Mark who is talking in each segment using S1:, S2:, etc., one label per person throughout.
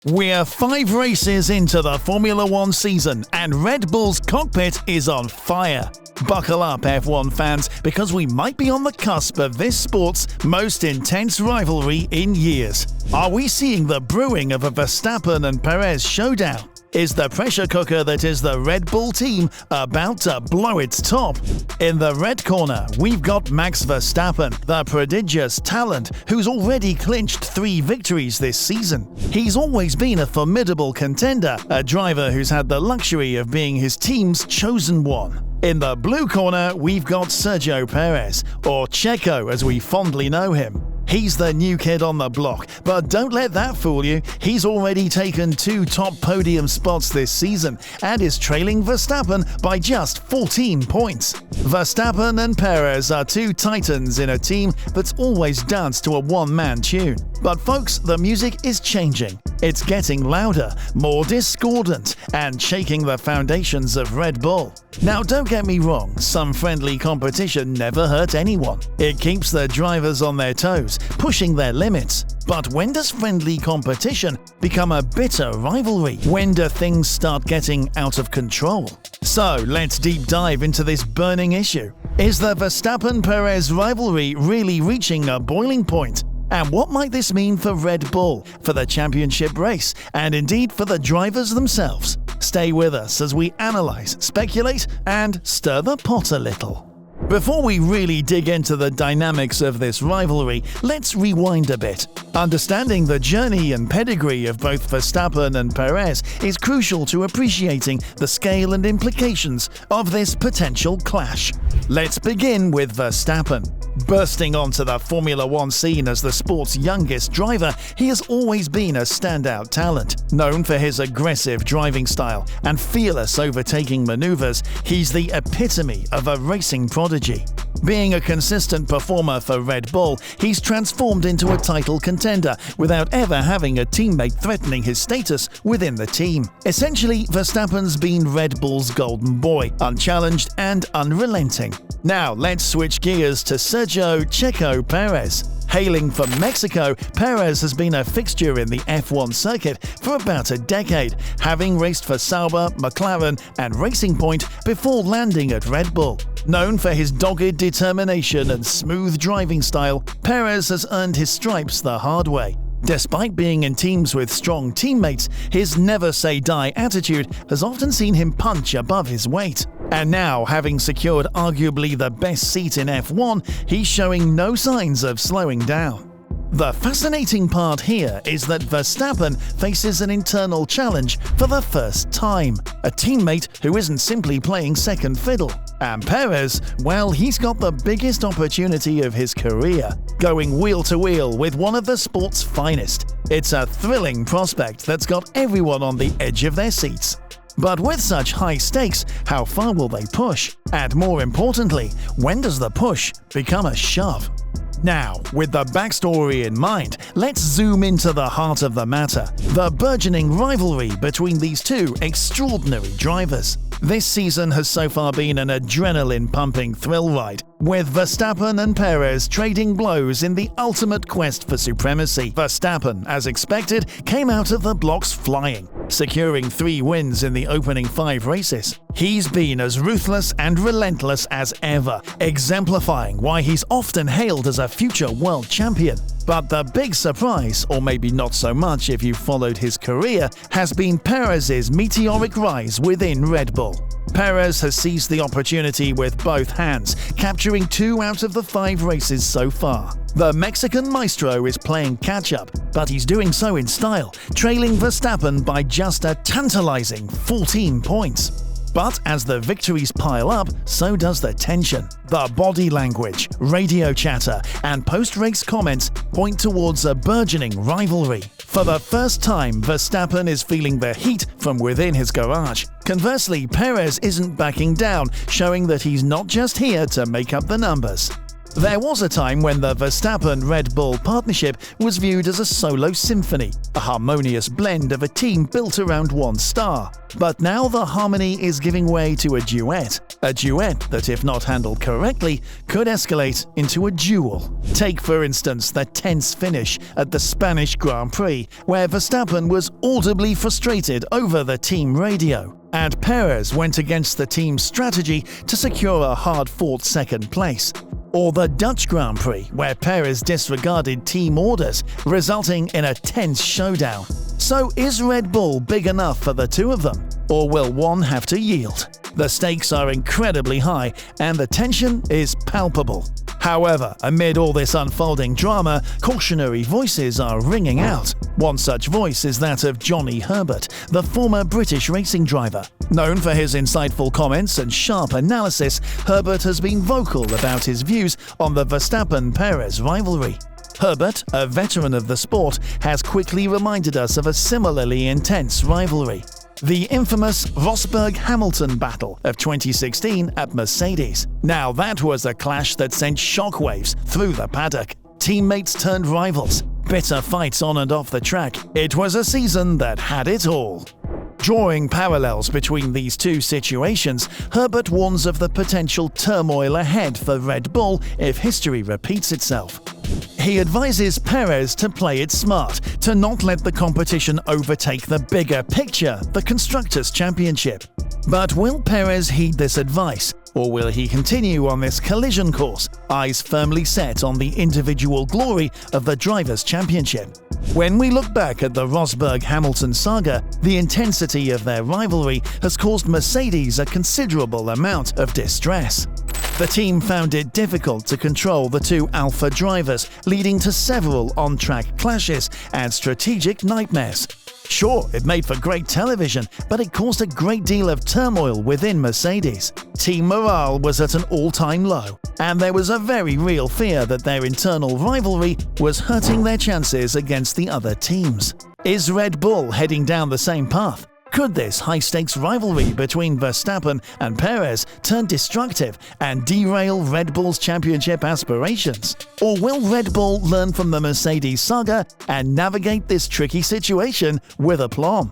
S1: We're 5 races into the Formula One season, and Red Bull's cockpit is on fire. Buckle up, F1 fans, because we might be on the cusp of this sport's most intense rivalry in years. Are we seeing the brewing of a Verstappen and Perez showdown? Is the pressure cooker that is the Red Bull team about to blow its top? In the red corner, we've got Max Verstappen, the prodigious talent who's already clinched 3 victories this season. He's always been a formidable contender, a driver who's had the luxury of being his team's chosen one. In the blue corner, we've got Sergio Perez, or Checo as we fondly know him. He's the new kid on the block, but don't let that fool you. He's already taken 2 top podium spots this season and is trailing Verstappen by just 14 points. Verstappen and Perez are 2 titans in a team that's always danced to a one-man tune. But folks, the music is changing. It's getting louder, more discordant, and shaking the foundations of Red Bull. Now, don't get me wrong, some friendly competition never hurt anyone. It keeps the drivers on their toes, pushing their limits. But when does friendly competition become a bitter rivalry? When do things start getting out of control? So, let's deep dive into this burning issue. Is the Verstappen-Perez rivalry really reaching a boiling point? And what might this mean for Red Bull, for the championship race, and indeed for the drivers themselves? Stay with us as we analyze, speculate, and stir the pot a little. Before we really dig into the dynamics of this rivalry, let's rewind a bit. Understanding the journey and pedigree of both Verstappen and Perez is crucial to appreciating the scale and implications of this potential clash. Let's begin with Verstappen. Bursting onto the Formula One scene as the sport's youngest driver, he has always been a standout talent. Known for his aggressive driving style and fearless overtaking maneuvers, he's the epitome of a racing prodigy. Being a consistent performer for Red Bull, he's transformed into a title contender without ever having a teammate threatening his status within the team. Essentially, Verstappen's been Red Bull's golden boy, unchallenged and unrelenting. Now, let's switch gears to Sergio "Checo" Perez. Hailing from Mexico, Perez has been a fixture in the F1 circuit for about a decade, having raced for Sauber, McLaren, and Racing Point before landing at Red Bull. Known for his dogged determination and smooth driving style, Perez has earned his stripes the hard way. Despite being in teams with strong teammates, his never-say-die attitude has often seen him punch above his weight. And now, having secured arguably the best seat in F1, he's showing no signs of slowing down. The fascinating part here is that Verstappen faces an internal challenge for the first time, a teammate who isn't simply playing second fiddle. And Perez, well, he's got the biggest opportunity of his career, going wheel to wheel with one of the sport's finest. It's a thrilling prospect that's got everyone on the edge of their seats. But with such high stakes, how far will they push? And more importantly, when does the push become a shove? Now, with the backstory in mind, let's zoom into the heart of the matter, the burgeoning rivalry between these 2 extraordinary drivers. This season has so far been an adrenaline-pumping thrill ride, with Verstappen and Perez trading blows in the ultimate quest for supremacy. Verstappen, as expected, came out of the blocks flying, securing 3 wins in the opening 5 races. He's been as ruthless and relentless as ever, exemplifying why he's often hailed as a future world champion. But the big surprise, or maybe not so much if you followed his career, has been Perez's meteoric rise within Red Bull. Perez has seized the opportunity with both hands, capturing 2 out of the 5 races so far. The Mexican maestro is playing catch-up, but he's doing so in style, trailing Verstappen by just a tantalizing 14 points. But as the victories pile up, so does the tension. The body language, radio chatter, and post-race comments point towards a burgeoning rivalry. For the first time, Verstappen is feeling the heat from within his garage. Conversely, Perez isn't backing down, showing that he's not just here to make up the numbers. There was a time when the Verstappen-Red Bull partnership was viewed as a solo symphony, a harmonious blend of a team built around one star. But now the harmony is giving way to a duet that, if not handled correctly, could escalate into a duel. Take, for instance, the tense finish at the Spanish Grand Prix, where Verstappen was audibly frustrated over the team radio, and Perez went against the team's strategy to secure a hard-fought second place. Or the Dutch Grand Prix, where Perez disregarded team orders, resulting in a tense showdown. So is Red Bull big enough for the two of them? Or will one have to yield? The stakes are incredibly high, and the tension is palpable. However, amid all this unfolding drama, cautionary voices are ringing out. One such voice is that of Johnny Herbert, the former British racing driver. Known for his insightful comments and sharp analysis, Herbert has been vocal about his views on the Verstappen-Perez rivalry. Herbert, a veteran of the sport, has quickly reminded us of a similarly intense rivalry: the infamous Rosberg-Hamilton battle of 2016 at Mercedes. Now that was a clash that sent shockwaves through the paddock. Teammates turned rivals, bitter fights on and off the track. It was a season that had it all. Drawing parallels between these two situations, Herbert warns of the potential turmoil ahead for Red Bull if history repeats itself. He advises Perez to play it smart, to not let the competition overtake the bigger picture, the Constructors' Championship. But will Perez heed this advice, or will he continue on this collision course, eyes firmly set on the individual glory of the Drivers' Championship? When we look back at the Rosberg-Hamilton saga, the intensity of their rivalry has caused Mercedes a considerable amount of distress. The team found it difficult to control the two alpha drivers, leading to several on-track clashes and strategic nightmares. Sure, it made for great television, but it caused a great deal of turmoil within Mercedes. Team morale was at an all-time low, and there was a very real fear that their internal rivalry was hurting their chances against the other teams. Is Red Bull heading down the same path? Could this high-stakes rivalry between Verstappen and Perez turn destructive and derail Red Bull's championship aspirations? Or will Red Bull learn from the Mercedes saga and navigate this tricky situation with aplomb?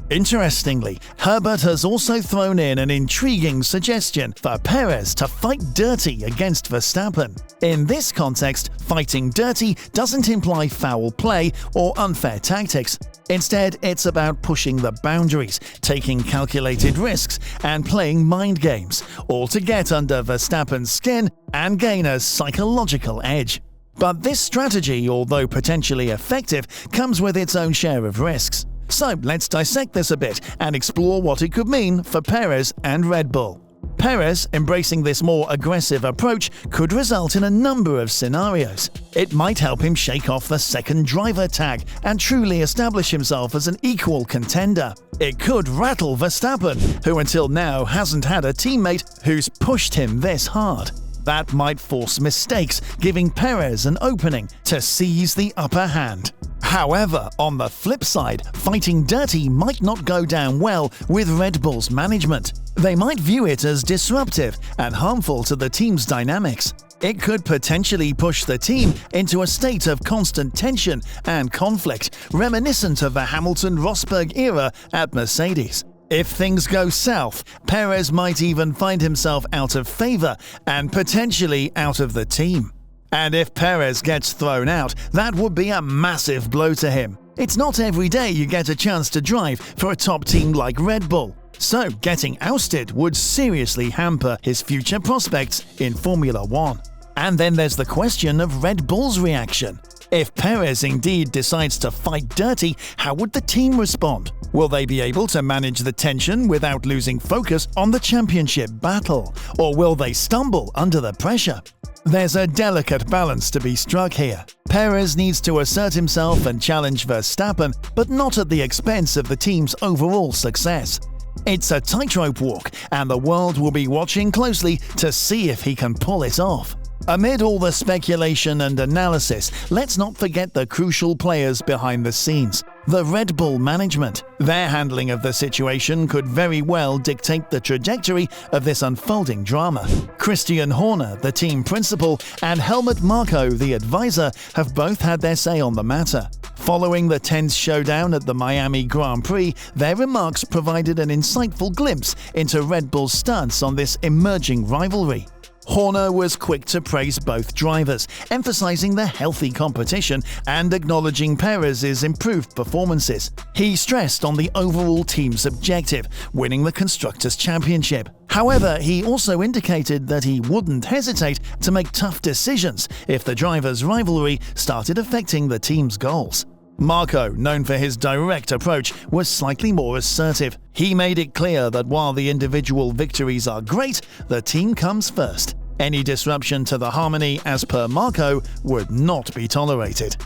S1: Interestingly, Herbert has also thrown in an intriguing suggestion for Perez to fight dirty against Verstappen. In this context, fighting dirty doesn't imply foul play or unfair tactics. Instead, it's about pushing the boundaries, taking calculated risks, and playing mind games, all to get under Verstappen's skin and gain a psychological edge. But this strategy, although potentially effective, comes with its own share of risks. So let's dissect this a bit and explore what it could mean for Perez and Red Bull. Perez embracing this more aggressive approach could result in a number of scenarios. It might help him shake off the second driver tag and truly establish himself as an equal contender. It could rattle Verstappen, who until now hasn't had a teammate who's pushed him this hard. That might force mistakes, giving Perez an opening to seize the upper hand. However, on the flip side, fighting dirty might not go down well with Red Bull's management. They might view it as disruptive and harmful to the team's dynamics. It could potentially push the team into a state of constant tension and conflict, reminiscent of the Hamilton-Rosberg era at Mercedes. If things go south, Perez might even find himself out of favor and potentially out of the team. And if Perez gets thrown out, that would be a massive blow to him. It's not every day you get a chance to drive for a top team like Red Bull, so getting ousted would seriously hamper his future prospects in Formula One. And then there's the question of Red Bull's reaction. If Perez indeed decides to fight dirty, how would the team respond? Will they be able to manage the tension without losing focus on the championship battle? Or will they stumble under the pressure? There's a delicate balance to be struck here. Perez needs to assert himself and challenge Verstappen, but not at the expense of the team's overall success. It's a tightrope walk, and the world will be watching closely to see if he can pull it off. Amid all the speculation and analysis, let's not forget the crucial players behind the scenes. The Red Bull management. Their handling of the situation could very well dictate the trajectory of this unfolding drama. Christian Horner, the team principal, and Helmut Marko, the advisor, have both had their say on the matter. Following the tense showdown at the Miami Grand Prix, their remarks provided an insightful glimpse into Red Bull's stance on this emerging rivalry. Horner was quick to praise both drivers, emphasizing the healthy competition and acknowledging Perez's improved performances. He stressed on the overall team's objective, winning the Constructors' Championship. However, he also indicated that he wouldn't hesitate to make tough decisions if the drivers' rivalry started affecting the team's goals. Marko, known for his direct approach, was slightly more assertive. He made it clear that while the individual victories are great, the team comes first. Any disruption to the harmony, as per Marko, would not be tolerated.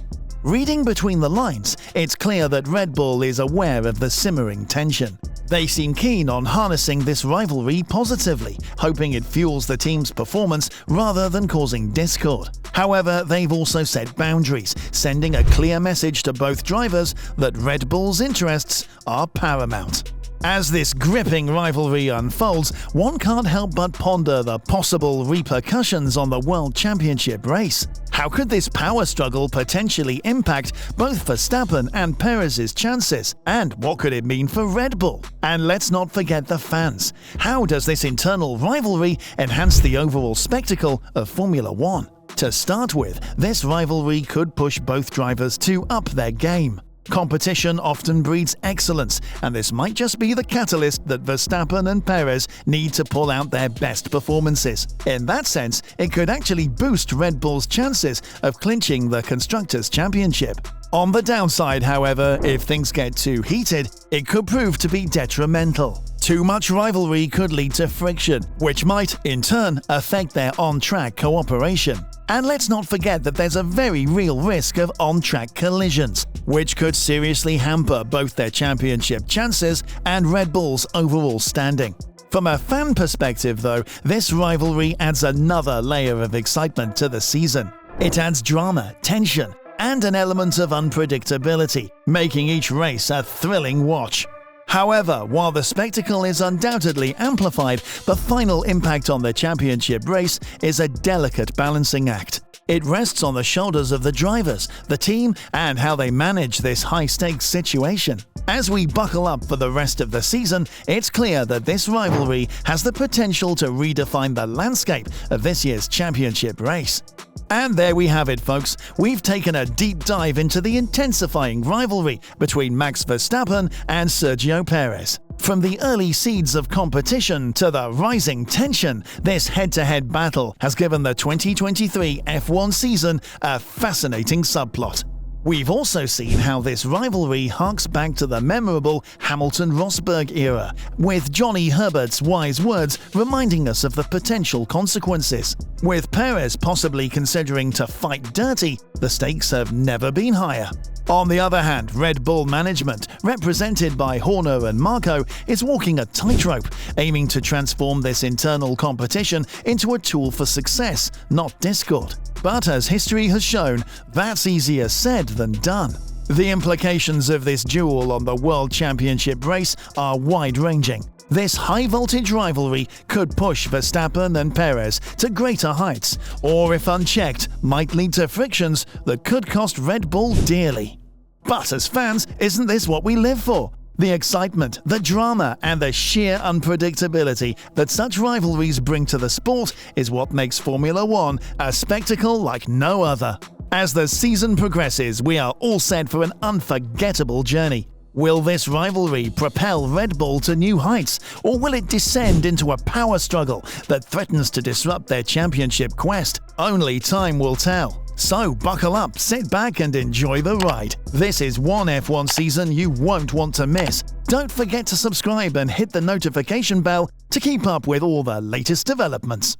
S1: Reading between the lines, it's clear that Red Bull is aware of the simmering tension. They seem keen on harnessing this rivalry positively, hoping it fuels the team's performance rather than causing discord. However, they've also set boundaries, sending a clear message to both drivers that Red Bull's interests are paramount. As this gripping rivalry unfolds, one can't help but ponder the possible repercussions on the World Championship race. How could this power struggle potentially impact both Verstappen and Perez's chances? And what could it mean for Red Bull? And let's not forget the fans. How does this internal rivalry enhance the overall spectacle of Formula One? To start with, this rivalry could push both drivers to up their game. Competition often breeds excellence, and this might just be the catalyst that Verstappen and Perez need to pull out their best performances. In that sense, it could actually boost Red Bull's chances of clinching the Constructors' Championship. On the downside, however, if things get too heated, it could prove to be detrimental. Too much rivalry could lead to friction, which might, in turn, affect their on-track cooperation. And let's not forget that there's a very real risk of on-track collisions, which could seriously hamper both their championship chances and Red Bull's overall standing. From a fan perspective, though, this rivalry adds another layer of excitement to the season. It adds drama, tension, and an element of unpredictability, making each race a thrilling watch. However, while the spectacle is undoubtedly amplified, the final impact on the championship race is a delicate balancing act. It rests on the shoulders of the drivers, the team, and how they manage this high-stakes situation. As we buckle up for the rest of the season, it's clear that this rivalry has the potential to redefine the landscape of this year's championship race. And there we have it, folks. We've taken a deep dive into the intensifying rivalry between Max Verstappen and Sergio Perez. From the early seeds of competition to the rising tension, this head-to-head battle has given the 2023 F1 season a fascinating subplot. We've also seen how this rivalry harks back to the memorable Hamilton-Rosberg era, with Johnny Herbert's wise words reminding us of the potential consequences. With Perez possibly considering to fight dirty, the stakes have never been higher. On the other hand, Red Bull management, represented by Horner and Marko, is walking a tightrope, aiming to transform this internal competition into a tool for success, not discord. But as history has shown, that's easier said than done. The implications of this duel on the World Championship race are wide-ranging. This high-voltage rivalry could push Verstappen and Perez to greater heights, or if unchecked, might lead to frictions that could cost Red Bull dearly. But as fans, isn't this what we live for? The excitement, the drama, and the sheer unpredictability that such rivalries bring to the sport is what makes Formula One a spectacle like no other. As the season progresses, we are all set for an unforgettable journey. Will this rivalry propel Red Bull to new heights, or will it descend into a power struggle that threatens to disrupt their championship quest? Only time will tell. So buckle up, sit back and enjoy the ride. This is one F1 season you won't want to miss. Don't forget to subscribe and hit the notification bell to keep up with all the latest developments.